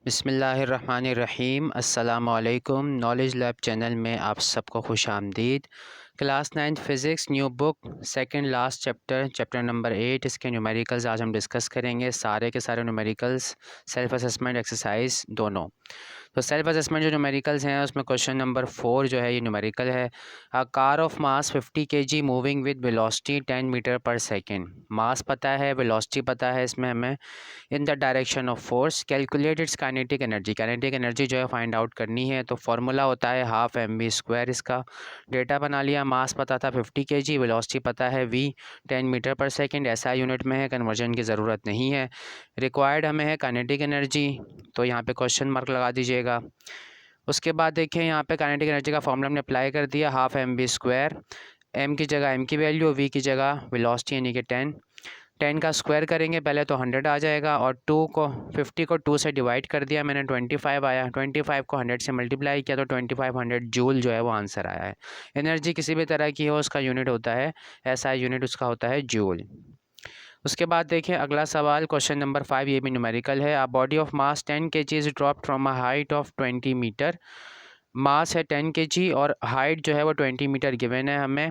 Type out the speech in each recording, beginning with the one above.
बिस्मिल्लाहिर्रहमानिर्रहीम अस्सलामुअलैकुम। Knowledge lab channel में आप सबको खुश आमदीद। Class 9th physics new book second last chapter number 8 इसके न्यूमेरिकल्स आज हम डिस्कस करेंगे। सारे के सारे न्यूमेरिकल्स सेल्फ असेसमेंट एक्सरसाइज दोनों। तो सेल्फ असेसमेंट जो न्यूमेरिकल्स हैं उसमें क्वेश्चन नंबर 4 जो है ये न्यूमेरिकल है। A car of mass 50 kg moving with velocity 10 meter per second. Mass पता है, वेलोसिटी पता है इसमें हमें। In the direction of force calculate its kinetic energy. Kinetic energy जो है फाइंड आउट करनी है। तो फार्मूला होता है हाफ mv²। इसका डेटा बना लिया। मास पता था 50 kg, वेलोसिटी पता है v 10 मीटर पर सेकेंड। ऐसा यूनिट में है, कन्वर्जन की ज़रूरत नहीं है। रिक्वायर्ड हमें है काइनेटिक एनर्जी, तो यहाँ पे क्वेश्चन मार्क लगा दीजिएगा। उसके बाद देखें यहाँ पे काइनेटिक एनर्जी का फॉर्मूला हमने अप्लाई कर दिया, हाफ mv²। m की जगह m की वैल्यू, v की जगह वेलोसिटी यानी कि 10 का स्क्वायर करेंगे पहले तो 100 आ जाएगा, और 50 को 2 से डिवाइड कर दिया मैंने, 25 आया। 25 को 100 से मल्टीप्लाई किया तो 2500 जूल जो है वो आंसर आया है। एनर्जी किसी भी तरह की हो उसका यूनिट होता है, ऐसा यूनिट उसका होता है जूल। उसके बाद देखें अगला सवाल, क्वेश्चन नंबर 5, ये भी न्यूमेरिकल है। A body of mass 10 kg is drop from a height of 20 metre. Mass है 10 kg और हाइट जो है वो 20 मीटर गिवन है हमें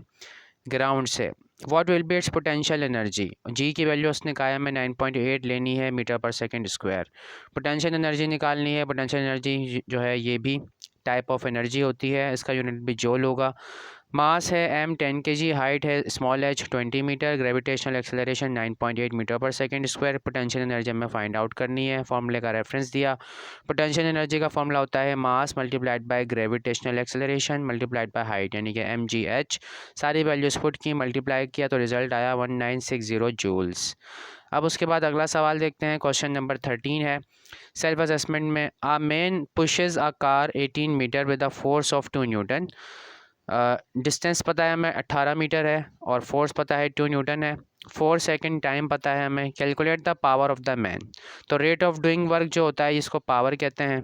ग्राउंड से। What will be its potential energy. G की वैल्यू उसने कहा है हमें 9.8 लेनी है metre per second square. Potential energy निकालनी है। पोटेंशियल एनर्जी जो है ये भी टाइप ऑफ एनर्जी होती है, इसका यूनिट भी जूल होगा। मास है m 10 kg, हाइट है small h 20 meter, gravitational acceleration 9.8 meter per second square. Potential energy हमें फाइंड आउट करनी है। फॉर्मूले का रेफरेंस दिया। पोटेंशियल एनर्जी का फॉर्मूला होता है mass multiplied by gravitational acceleration multiplied by height यानी कि mgh। सारी वैल्यूज पुट की, मल्टीप्लाई किया तो रिजल्ट आया 1960 जूल्स। अब उसके बाद अगला सवाल देखते हैं, क्वेश्चन नंबर 13 है सेल्फ असेसमेंट में। A man pushes a car 18 meter with a force of 2 newton. Distance पता है हमें 18 मीटर है और फोर्स पता है 2 न्यूटन है। 4 सेकंड टाइम पता है हमें। Calculate the power of the man. तो रेट ऑफ डूइंग वर्क जो होता है इसको पावर कहते हैं।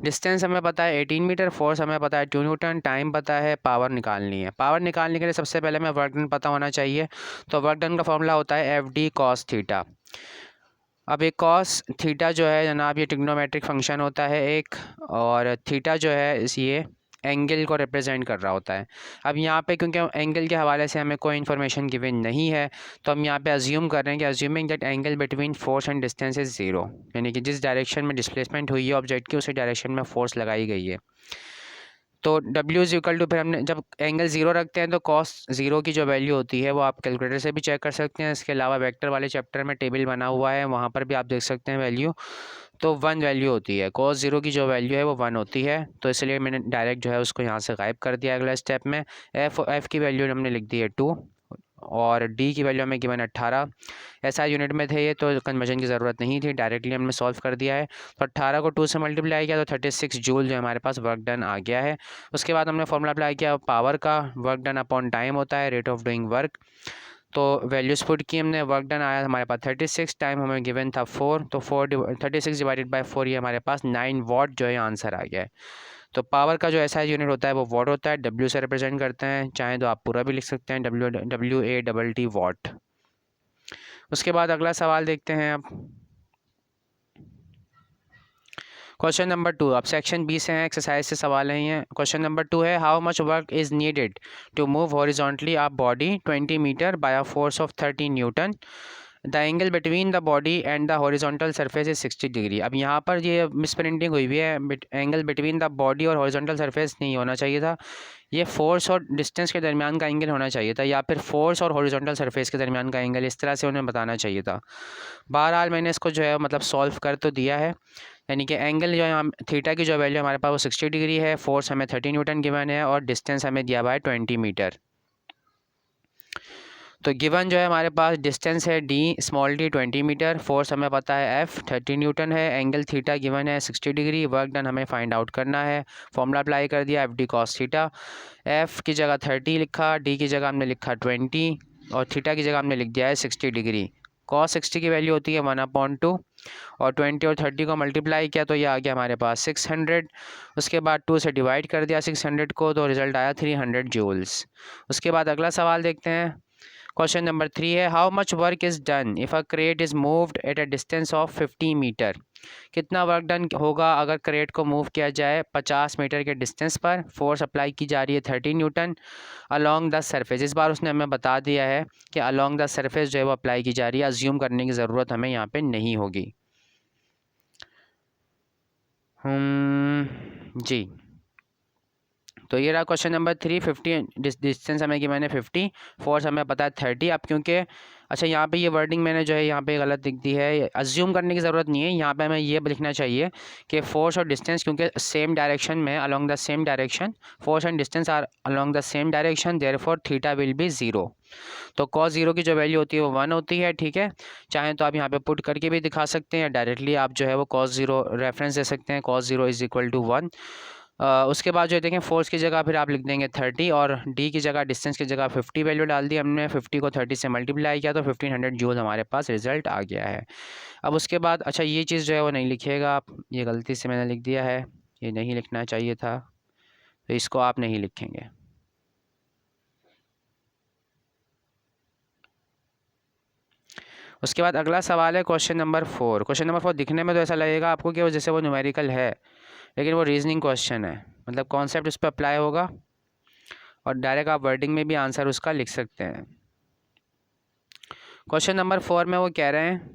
डिस्टेंस हमें पता है 18 मीटर, फोर्स हमें पता है 2 न्यूटन, टाइम पता है, पावर निकालनी है। पावर निकालने के लिए सबसे पहले हमें वर्क डन पता होना चाहिए। तो वर्क डन का फॉर्मूला होता है FD cos थीटा। अब एक cos थीटा जो है जनाब ये ट्रिग्नोमेट्रिक फंक्शन होता है एक, और थीटा जो है ये एंगल को रिप्रेजेंट कर रहा होता है। अब यहाँ पे क्योंकि एंगल के हवाले से हमें कोई इन्फॉर्मेशन गिवन नहीं है तो हम यहाँ पे अज्यूम कर रहे हैं कि assuming that angle between force and distance is zero, यानी कि जिस डायरेक्शन में डिस्प्लेसमेंट हुई है ऑब्जेक्ट की उसी डायरेक्शन में फोर्स लगाई गई है। तो W इज इक्वल टू, फिर हमने जब एंगल ज़ीरो रखते हैं तो cos ज़ीरो की जो वैल्यू होती है वो आप कैलकुलेटर से भी चेक कर सकते हैं। इसके अलावा वेक्टर वाले चैप्टर में टेबल बना हुआ है, वहाँ पर भी आप देख सकते हैं वैल्यू। तो 1 वैल्यू होती है, cos ज़ीरो की जो वैल्यू है वो 1 होती है। तो इसलिए मैंने डायरेक्ट जो है उसको यहाँ से गायब कर दिया। अगला स्टेप में f की वैल्यू हमने लिख दी है 2 और d की वैल्यू हमें गिवन 18। ऐसा यूनिट में थे ये तो कन्वर्जन की ज़रूरत नहीं थी, डायरेक्टली हमने सॉल्व कर दिया है। तो 18 को 2 से मल्टीप्लाई किया तो 36 जूल जो हमारे पास वर्क डन आ गया है। उसके बाद हमने फॉर्मूला अप्लाई किया पावर का, वर्क डन अपॉन टाइम होता है, रेट ऑफ डूइंग वर्क। तो वैल्यूज पुट की हमने, वर्क डन आया हमारे पास 36, टाइम हमें गिवन था 4, तो 36 डिवाइडेड बाय 4 ये हमारे पास 9 वाट जो है आंसर आ गया है। तो पावर का जो ऐसा यूनिट होता है वो वाट होता है, W से रिप्रेजेंट करते हैं, चाहे तो आप पूरा भी लिख सकते हैं WATT वाट। उसके बाद अगला सवाल देखते हैं अब, क्वेश्चन नंबर 2। अब सेक्शन बी से हैं, एक्सरसाइज से सवाल है ये। क्वेश्चन नंबर 2 है how much work is needed to move horizontally a body 20 meter by a force of 30 newton. The angle between the body and the horizontal surface is 60 degree. अब यहाँ पर ये मिस प्रिंटिंग हुई हुई है, angle between the body और horizontal surface नहीं होना चाहिए था, ये फोर्स और डिस्टेंस के दरमियान का एंगल होना चाहिए था, या फिर फोर्स और हॉरिजॉन्टल सरफेस के दरमियान का एंगल, इस तरह से उन्हें बताना चाहिए था। बहरहाल मैंने इसको जो है मतलब सॉल्व कर तो दिया है, यानी कि एंगल जो है थीटा की जो वैल्यू हमारे पास वो 60 डिग्री है, फोर्स हमें 30 न्यूटन गिवन है और डिस्टेंस हमें दिया हुआ है 20 मीटर। तो गिवन जो है हमारे पास डिस्टेंस है d small d 20 meter, force हमें पता है F 30 न्यूटन है, एंगल थीटा गिवन है 60 डिग्री, वर्क डन हमें फाइंड आउट करना है। फॉर्मूला अप्लाई कर दिया FD cos थीटा। F की जगह 30 लिखा, D की जगह हमने लिखा 20 और थीटा की जगह हमने लिख दिया है 60 डिग्री। cos 60 की वैल्यू होती है 1/2 और 20 और 30 को मल्टीप्लाई किया तो ये आ गया हमारे पास 600। उसके बाद 2 से डिवाइड कर दिया 600 को तो रिजल्ट आया 300 जूल्स। उसके बाद अगला सवाल देखते हैं, क्वेश्चन नंबर 3 है how much work is done if a crate is moved at a distance of 50 meter. कितना वर्क डन होगा अगर क्रेट को मूव किया जाए 50 मीटर के डिस्टेंस पर। फोर्स अप्लाई की जा रही है 30 न्यूटन अलॉन्ग द सरफेस। इस बार उसने हमें बता दिया है कि अलॉन्ग द सरफेस जो है वो अप्लाई की जा रही है, अज्यूम करने की ज़रूरत हमें यहाँ पे नहीं होगी। जी, तो ये रहा क्वेश्चन नंबर 3। 50 डिस्टेंस हमें कि मैंने 50, फोर्स हमें पता है 30। अब क्योंकि अच्छा यहाँ पे ये वर्डिंग मैंने जो है यहाँ पे गलत लिख दी है, अज्यूम करने की ज़रूरत नहीं है, यहाँ पे हमें ये लिखना चाहिए कि फोर्स और डिस्टेंस क्योंकि सेम डायरेक्शन में, along the same direction, force and distance are along the same direction, therefore theta will be 0। तो cos 0 की जो वैल्यू होती है वो 1 होती है, ठीक है। चाहें तो आप यहाँ पे पुट करके भी दिखा सकते हैं, डायरेक्टली आप जो है वो cos 0 रेफरेंस दे सकते हैं, cos 0 इज़ इक्वल टू 1। उसके बाद जो देखें फोर्स की जगह फिर आप लिख देंगे 30 और डी की जगह, डिस्टेंस की जगह 50 वैल्यू डाल दी हमने। 50 को 30 से मल्टीप्लाई किया तो 1500 जूल हमारे पास रिजल्ट आ गया है। अब उसके बाद अच्छा ये चीज़ जो है वो नहीं लिखिएगा आप, ये गलती से मैंने लिख दिया है, ये नहीं लिखना चाहिए था, तो इसको आप नहीं लिखेंगे। उसके बाद अगला सवाल है क्वेश्चन नंबर 4। क्वेश्चन नंबर 4 दिखने में तो ऐसा लगेगा आपको कि वो जैसे वो न्यूमेरिकल है, लेकिन वो रीजनिंग क्वेश्चन है, मतलब कॉन्सेप्ट उस पर अप्लाई होगा और डायरेक्ट आप वर्डिंग में भी आंसर उसका लिख सकते हैं। क्वेश्चन नंबर 4 में वो कह रहे हैं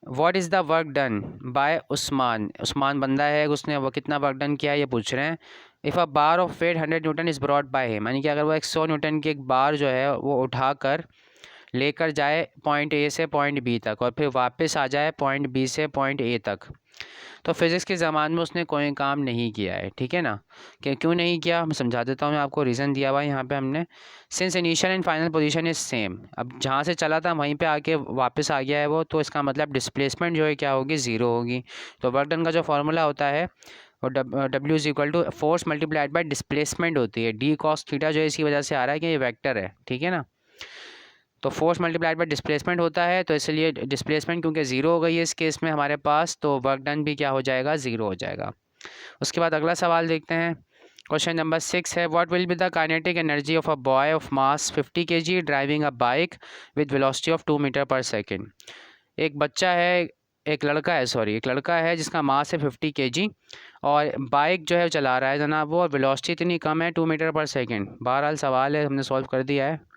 what is the work done by Usman. Usman बंदा है, उसने वो कितना वर्क डन किया है ये पूछ रहे हैं। If a bar of weight 100 newton is brought by him, यानी कि अगर वो 100 न्यूटन की एक बार जो है वो उठाकर लेकर जाए पॉइंट ए से पॉइंट बी तक और फिर वापस आ जाए पॉइंट बी से पॉइंट ए तक, तो फिज़िक्स के ज़माने में उसने कोई काम नहीं किया है, ठीक है ना। कि क्यों नहीं किया मैं समझा देता हूँ, मैं आपको रीज़न दिया हुआ है यहाँ पे हमने। Since initial and final position is same, अब जहाँ से चला था वहीं पे आके वापस आ गया है वो, तो इसका मतलब डिस्प्लेसमेंट जो है क्या होगी, ज़ीरो होगी। तो वर्क डन का जो फार्मूला होता है वो W is equal to force multiplied by displacement होती है। डी कॉस थीटा जो है इसी वजह से आ रहा है कि ये वेक्टर है, ठीक है ना। तो फोर्स मल्टीप्लाइड बाय डिस्प्लेसमेंट होता है, तो इसलिए डिस्प्लेसमेंट क्योंकि ज़ीरो हो गई है इस केस में हमारे पास, तो वर्क डन भी क्या हो जाएगा, ज़ीरो हो जाएगा। उसके बाद अगला सवाल देखते हैं। क्वेश्चन नंबर 6 है what will be the kinetic energy of a boy of mass 50 kg driving a bike with velocity of 2 meter per second. एक बच्चा है, एक लड़का है, सॉरी एक लड़का है जिसका मास है 50 kg और बाइक जो है चला रहा है जनाब वो, और वेलोसिटी इतनी कम है 2 मीटर पर सेकेंड। बहरहाल सवाल है, हमने सॉल्व कर दिया है।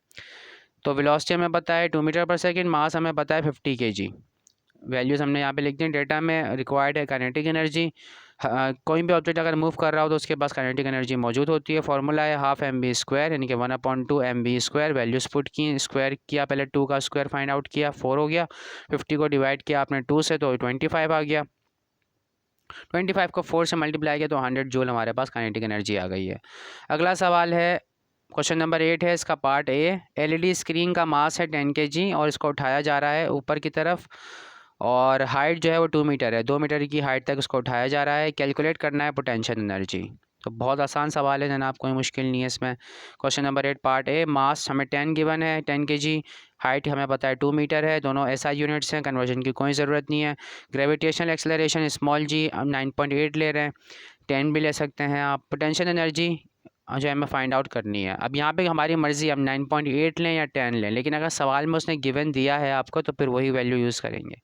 तो वेलोसिटी हमें पता है 2 मीटर पर सेकेंड, मास हमें पता है 50 kg। वैल्यूज़ हमने यहाँ पे लिख दी। डेटा में रिक्वायर्ड है काइनेटिक एनर्जी। कोई भी ऑब्जेक्ट अगर मूव कर रहा हो तो उसके पास काइनेटिक एनर्जी मौजूद होती है। फार्मूला है हाफ mv², यानी कि 1/2 mv²। वैल्यूज़ पुट की, स्क्वायर किया, पहले 2 का स्क्वायर फाइंड आउट किया, 4 हो गया। 50 को डिवाइड किया आपने 2 से तो 25 आ गया। 25 को 4 से मल्टीप्लाई किया तो 100 जूल हमारे पास काइनेटिक एनर्जी आ गई है। अगला सवाल है क्वेश्चन नंबर 8 है, इसका पार्ट ए। एलईडी स्क्रीन का मास है 10 kg और इसको उठाया जा रहा है ऊपर की तरफ, और हाइट जो है वो 2 मीटर है, 2 मीटर की हाइट तक उसको उठाया जा रहा है। कैलकुलेट करना है पोटेंशियल एनर्जी। तो बहुत आसान सवाल है जनाब, कोई मुश्किल नहीं है इसमें। क्वेश्चन नंबर 8 पार्ट ए, मास हमें 10 गिवन है 10 kg, हाइट हमें पता है 2 मीटर है, दोनों एसआई यूनिट्स हैं, कन्वर्जन की कोई ज़रूरत नहीं है। ग्रेविटेशनल एक्सेलरेशन स्मॉल जी हम 9.8 ले रहे हैं, 10 भी ले सकते हैं आप। पोटेंशियल एनर्जी जो हमें फाइंड आउट करनी है, अब यहाँ पे हमारी मर्ज़ी, हम 9.8 लें या 10 लें, लेकिन अगर सवाल में उसने गिवन दिया है आपको तो फिर वही वैल्यू यूज़ करेंगे।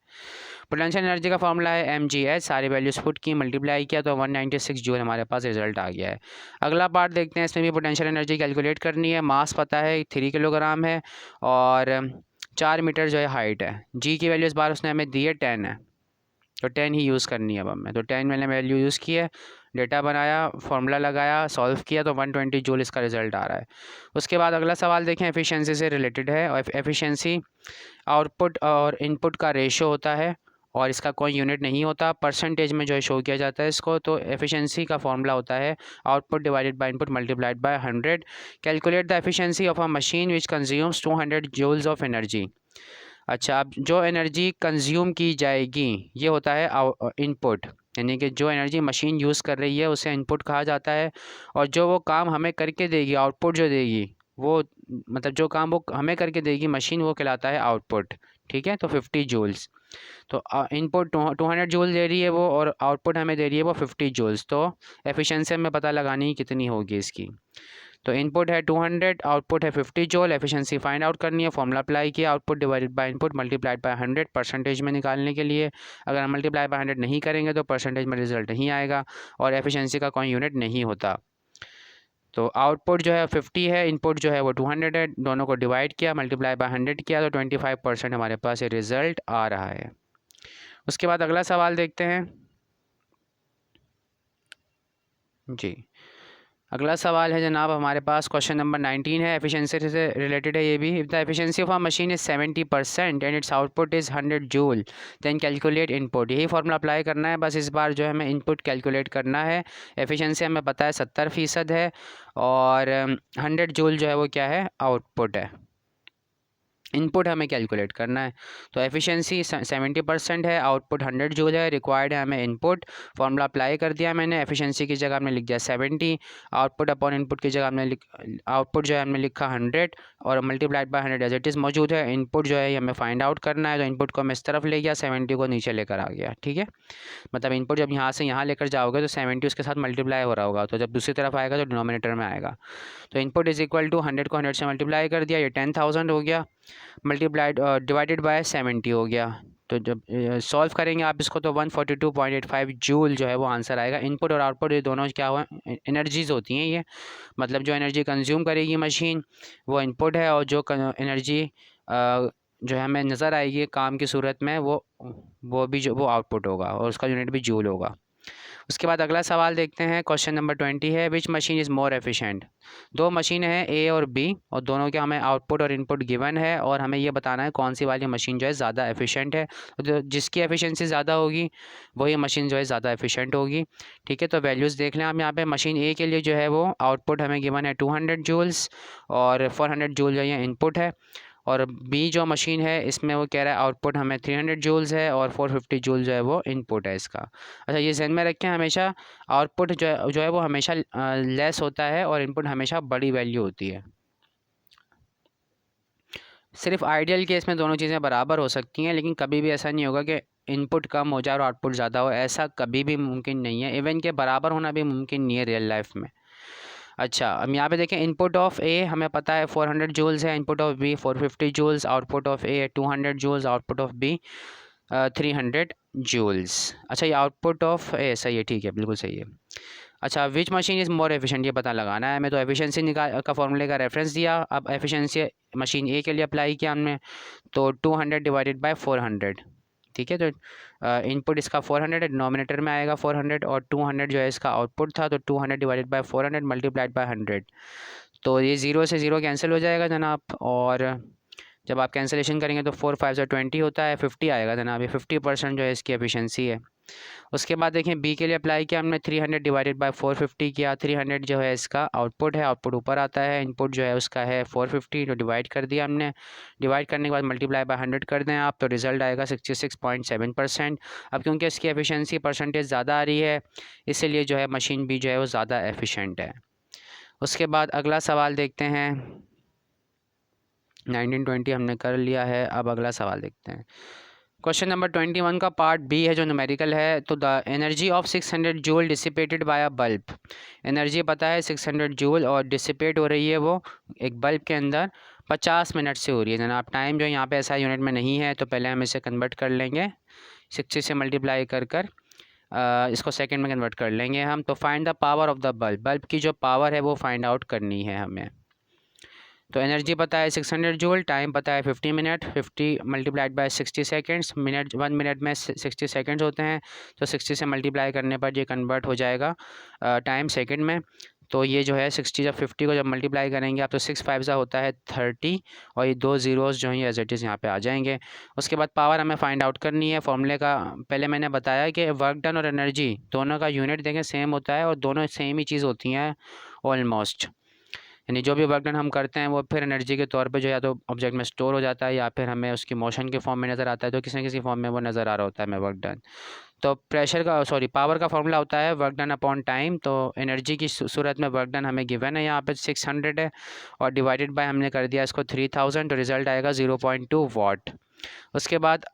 पोटेंशियल एनर्जी का फॉर्मूला है mgh, सारी वैल्यूज पुट की, मल्टीप्लाई किया तो 196 जूल हमारे पास रिजल्ट आ गया है। अगला पार्ट देखते हैं, इसमें भी पोटेंशियल एनर्जी कैलकुलेट करनी है। मास पता है 3 किलोग्राम है और 4 मीटर जो है हाइट है। जी की वैल्यू इस बार उसने हमें दी है 10 है, तो 10 ही यूज़ करनी है अब हमें। तो 10 मैंने वैल्यू यूज़ की है, डेटा बनाया, फार्मूला लगाया, सॉल्व किया तो 120 जूल इसका रिज़ल्ट आ रहा है। उसके बाद अगला सवाल देखें, एफिशिएंसी से रिलेटेड है, और एफिशिएंसी आउटपुट और इनपुट का रेशो होता है और इसका कोई यूनिट नहीं होता, परसेंटेज में जो है शो किया जाता है इसको। तो एफिशिएंसी का फॉर्मूला होता है output divided by input multiplied by 100। Calculate the efficiency of a machine which consumes 200 joules of energy. अच्छा, अब जो एनर्जी कंज्यूम की जाएगी ये होता है इनपुट, यानी कि जो एनर्जी मशीन यूज़ कर रही है उसे इनपुट कहा जाता है, और जो वो काम हमें करके देगी, आउटपुट जो देगी वो, मतलब जो काम वो हमें करके देगी मशीन, वो कहलाता है आउटपुट, ठीक है। तो 50 जूल्स, तो इनपुट 200 जूल दे रही है वो और आउटपुट हमें दे रही है वो 50 जूल्स, तो एफिशिएंसी हमें पता लगानी कितनी होगी इसकी। तो इनपुट है 200, आउटपुट है 50 जूल, एफिशिएंसी फाइंड आउट करनी है, फॉर्मूला अप्लाई किया, output divided by input multiplied by 100 percentage में निकालने के लिए। अगर हम मल्टीप्लाई बाय 100 नहीं करेंगे तो परसेंटेज में रिजल्ट नहीं आएगा और एफिशिएंसी का कोई यूनिट नहीं होता। तो आउटपुट जो है 50 है, इनपुट जो है वो 200 है, दोनों को डिवाइड किया, मल्टीप्लाई बाय 100 किया तो 25% हमारे पास ये रिज़ल्ट आ रहा है। उसके बाद अगला सवाल देखते हैं जी। अगला सवाल है जनाब हमारे पास क्वेश्चन नंबर 19 है, एफिशिएंसी से रिलेटेड है ये भी। If the efficiency of a machine is 70% and its output is 100 joule then calculate input. यही फार्मूला अप्लाई करना है, बस इस बार जो है हमें इनपुट कैलकुलेट करना है। एफिशिएंसी हमें पता है 70% है और 100 जूल जो है वो क्या है, आउटपुट है। इनपुट हमें कैलकुलेट करना है। तो एफिशिएंसी 70% है, आउटपुट 100 जूल है, रिक्वायर्ड है हमें इनपुट। फॉर्मूला अप्लाई कर दिया मैंने, एफिशिएंसी की जगह हमने लिख दिया 70, आउटपुट अपॉन इनपुट की जगह हमने आउटपुट जो है हमने लिखा 100 और multiplied by 100 as it is मौजूद है। इनपुट जो है हमें फाइंड आउट करना है, तो इनपुट को मैं इस तरफ ले गया, 70 को नीचे लेकर आ गया। ठीक है, मतलब इनपुट जब यहाँ से यहाँ लेकर जाओगे तो 70 उसके साथ मल्टीप्लाई हो रहा होगा, तो जब दूसरी तरफ आएगा तो डिनोमिनेटर में आएगा। तो इनपुट इज इक्वल टू 100 को 100 से मल्टीप्लाई कर दिया, ये 10,000 हो गया, मल्टीप्लाइड डिवाइडेड बाय 70 हो गया। तो जब सॉल्व करेंगे आप इसको तो 142.85 जूल जो है वो आंसर आएगा। इनपुट और आउटपुट ये दोनों क्या हुआ, एनर्जीज़ होती हैं ये, मतलब जो एनर्जी कंज्यूम करेगी मशीन वो इनपुट है और जो एनर्जी जो है हमें नज़र आएगी काम की सूरत में वो भी जो वो आउटपुट होगा और उसका यूनिट भी जूल होगा। उसके बाद अगला सवाल देखते हैं, क्वेश्चन नंबर 20 है, विच मशीन इज़ मोर एफिशिएंट। दो मशीन है ए और बी और दोनों के हमें आउटपुट और इनपुट गिवन है और हमें ये बताना है कौन सी वाली मशीन जो है ज़्यादा एफिशिएंट है। तो जिसकी एफिशिएंसी ज़्यादा होगी वही मशीन जो है ज़्यादा एफिशिएंट होगी। ठीक है, तो वैल्यूज़ देख लें आप यहाँ पे। मशीन ए के लिए जो है वो आउटपुट हमें गिवन है 200 जूल्स और 400 जूल जो है इनपुट है। और बी जो मशीन है इसमें वो कह रहा है आउटपुट हमें 300 जूल्स है और 450 जूल जो है वो इनपुट है इसका। अच्छा, ये ध्यान में रखें, हमेशा आउटपुट जो है वो हमेशा लेस होता है और इनपुट हमेशा बड़ी वैल्यू होती है। सिर्फ आइडियल केस में दोनों चीज़ें बराबर हो सकती हैं, लेकिन कभी भी ऐसा नहीं होगा कि इनपुट कम हो जाए और आउटपुट ज़्यादा हो, ऐसा कभी भी मुमकिन नहीं है। इवन के बराबर होना भी मुमकिन नहीं है रियल लाइफ में। अच्छा, अब यहाँ पे देखें, इनपुट ऑफ ए हमें पता है 400 जूल्स है, input of B 450 joules, output of A 200 joules, output of B 300 joules. अच्छा, ये आउटपुट ऑफ ए सही है, ठीक है, बिल्कुल सही है। अच्छा, विच मशीन इज़ मोर एफिशिएंट ये पता लगाना है हमें। तो एफिशिएंसी का फॉर्मूले का रेफरेंस दिया, अब एफिशिएंसी मशीन ए के लिए अप्लाई किया हमने, तो 200 डिवाइडेड बाय 400। ठीक है, तो इनपुट इसका 400 है, डिनोमिनेटर में आएगा 400 और 200 जो है इसका आउटपुट था, तो 200 डिवाइडेड बाय 400 मल्टीप्लाइड बाय 100। तो ये 0 से 0 कैंसिल हो जाएगा जनाब, और जब आप कैंसिलेशन करेंगे तो 4 5 20 होता है, 50 आएगा जनाब। ये 50% जो है इसकी एफिशिएंसी है। उसके बाद देखें, बी के लिए अप्लाई किया हमने, 300 डिवाइडेड बाय 450 किया, 300 जो है इसका आउटपुट है, आउटपुट ऊपर आता है, इनपुट जो है उसका है 450, तो डिवाइड कर दिया हमने। डिवाइड करने के बाद मल्टीप्लाई बाय 100 कर दें आप, तो रिज़ल्ट आएगा 66.7%। अब क्योंकि इसकी एफिशिएंसी परसेंटेज ज़्यादा आ रही है, इसीलिए जो है मशीन बी जो है वो ज़्यादा एफिशिएंट है। उसके बाद अगला सवाल देखते हैं, 1920 हमने कर लिया है, अब अगला सवाल देखते हैं। क्वेश्चन नंबर 21 का पार्ट बी है जो न्यूमेरिकल है। तो the energy of 600 joule dissipated by a bulb. Energy पता है 600 जूल और डिसिपेट हो रही है वो एक बल्ब के अंदर 50 मिनट से हो रही है जनाब। टाइम जो यहाँ पे ऐसा यूनिट में नहीं है, तो पहले हम इसे कन्वर्ट कर लेंगे, 60 से मल्टीप्लाई कर इसको सेकंड में कन्वर्ट कर लेंगे हम। तो find the power of the bulb, bulb की जो पावर है वो फाइंड आउट करनी है हमें। तो एनर्जी पता है 600 जूल, टाइम पता है 50 minute, 50 multiplied by 60 seconds, minute 1 minute में 60 सेकेंड्स होते हैं, तो 60 से मल्टीप्लाई करने पर ये कन्वर्ट हो जाएगा टाइम सेकंड में। तो ये जो है 60 जब 50 को जब मल्टीप्लाई करेंगे आप, तो 6 5 ज़ा होता है 30 और ये 2 ज़ीरोज़ जो हैं एज इट इज़ यहाँ पे आ जाएंगे। उसके बाद पावर हमें फाइंड आउट करनी है। फॉर्मूले का पहले मैंने बताया कि वर्क डन और एनर्जी दोनों का यूनिट देखें सेम होता है और दोनों सेम ही चीज़ होती हैं ऑलमोस्ट, यानी जो भी वर्क डन हम करते हैं वो फिर एनर्जी के तौर पे जो या तो ऑब्जेक्ट में स्टोर हो जाता है या फिर हमें उसकी मोशन के फॉर्म में नज़र आता है, तो किसी न किसी फॉर्म में वो नज़र आ रहा होता है हमें वर्क डन। तो पावर का फॉर्मूला होता है वर्क डन अपॉन टाइम। तो एनर्जी की सूरत में वर्क डन हमें गिवन है यहाँ पे 600 है और डिवाइडेड बाय हमने कर दिया इसको 3000, तो रिज़ल्ट आएगा 0.2 वाट। उसके बाद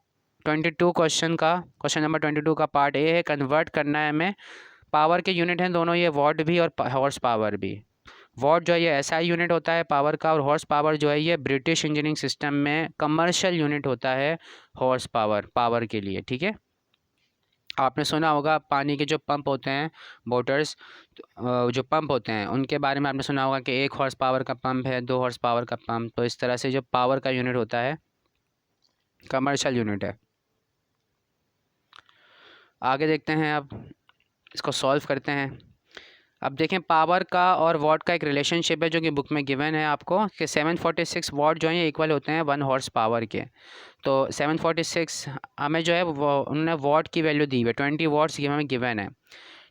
22 क्वेश्चन नंबर 22 का पार्ट ए है, कन्वर्ट करना है हमें। पावर के यूनिट हैं दोनों ये, वाट भी और हॉर्स पावर भी। वॉट जो है ये एसआई यूनिट होता है पावर का, और हॉर्स पावर जो है ये ब्रिटिश इंजीनियरिंग सिस्टम में कमर्शियल यूनिट होता है हॉर्स पावर के लिए। ठीक है, आपने सुना होगा पानी के जो पंप होते हैं, मोटर्स जो पंप होते हैं उनके बारे में आपने सुना होगा कि 1 हॉर्स पावर का पंप है, 2 हॉर्स पावर का पंप। तो इस तरह से जो पावर का यूनिट होता है कमर्शियल यूनिट है। आगे देखते हैं, अब इसको सॉल्व करते हैं। अब देखें पावर का और वॉट का एक रिलेशनशिप है जो कि बुक में गिवन है आपको कि 746 वॉट जो हैं इक्वल होते हैं 1 हॉर्स पावर के। तो 746 हमें जो है वो उन्होंने वॉट की वैल्यू दी हुई है, 20 वॉट्स ये हमें गिवन है।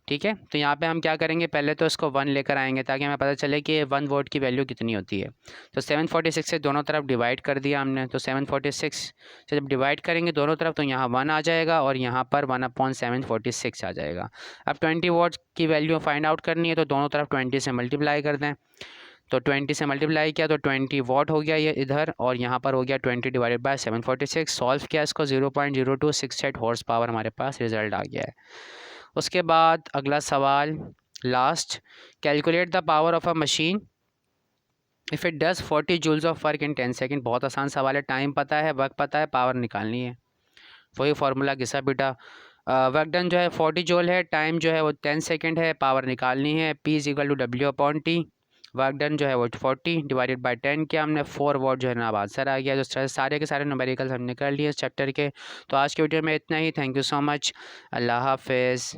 ठीक है, तो यहाँ पे हम क्या करेंगे, पहले तो इसको 1 लेकर आएंगे ताकि हमें पता चले कि 1 वोट की वैल्यू कितनी होती है। तो 746 से दोनों तरफ डिवाइड कर दिया हमने, तो 746 से जब डिवाइड करेंगे दोनों तरफ तो यहाँ 1 आ जाएगा और यहाँ पर 1/746 आ जाएगा। अब 20 वोट की वैल्यू फाइंड आउट करनी है तो दोनों तरफ 20 से मल्टीप्लाई कर दें। तो 20 से मल्टीप्लाई किया तो 20 वॉट हो गया ये इधर, और यहाँ पर हो गया 20 डिवाइडेड बाय 746। सॉल्व किया इसको, 0.0268 हॉर्स पावर हमारे पास रिजल्ट आ गया है। उसके बाद अगला सवाल last, calculate the power of a machine if it does 40 joules of work in 10 second. बहुत आसान सवाल है, टाइम पता है, वर्क पता है, पावर निकालनी है। वही फार्मूला घिसा बेटा, वर्क डन जो है 40 जूल है, टाइम जो है वो 10 सेकेंड है, पावर निकालनी है, P is equal to W/T। Work done जो है वो 40 डिवाइडेड बाय 10 किया हमने, 4 वॉट जो है ना अब आंसर आ गया। तो सारे के सारे न्यूमेरिकल्स हमने कर लिए इस चैप्टर के। तो आज के वीडियो में इतना ही। थैंक यू सो मच, अल्लाह हाफिज़।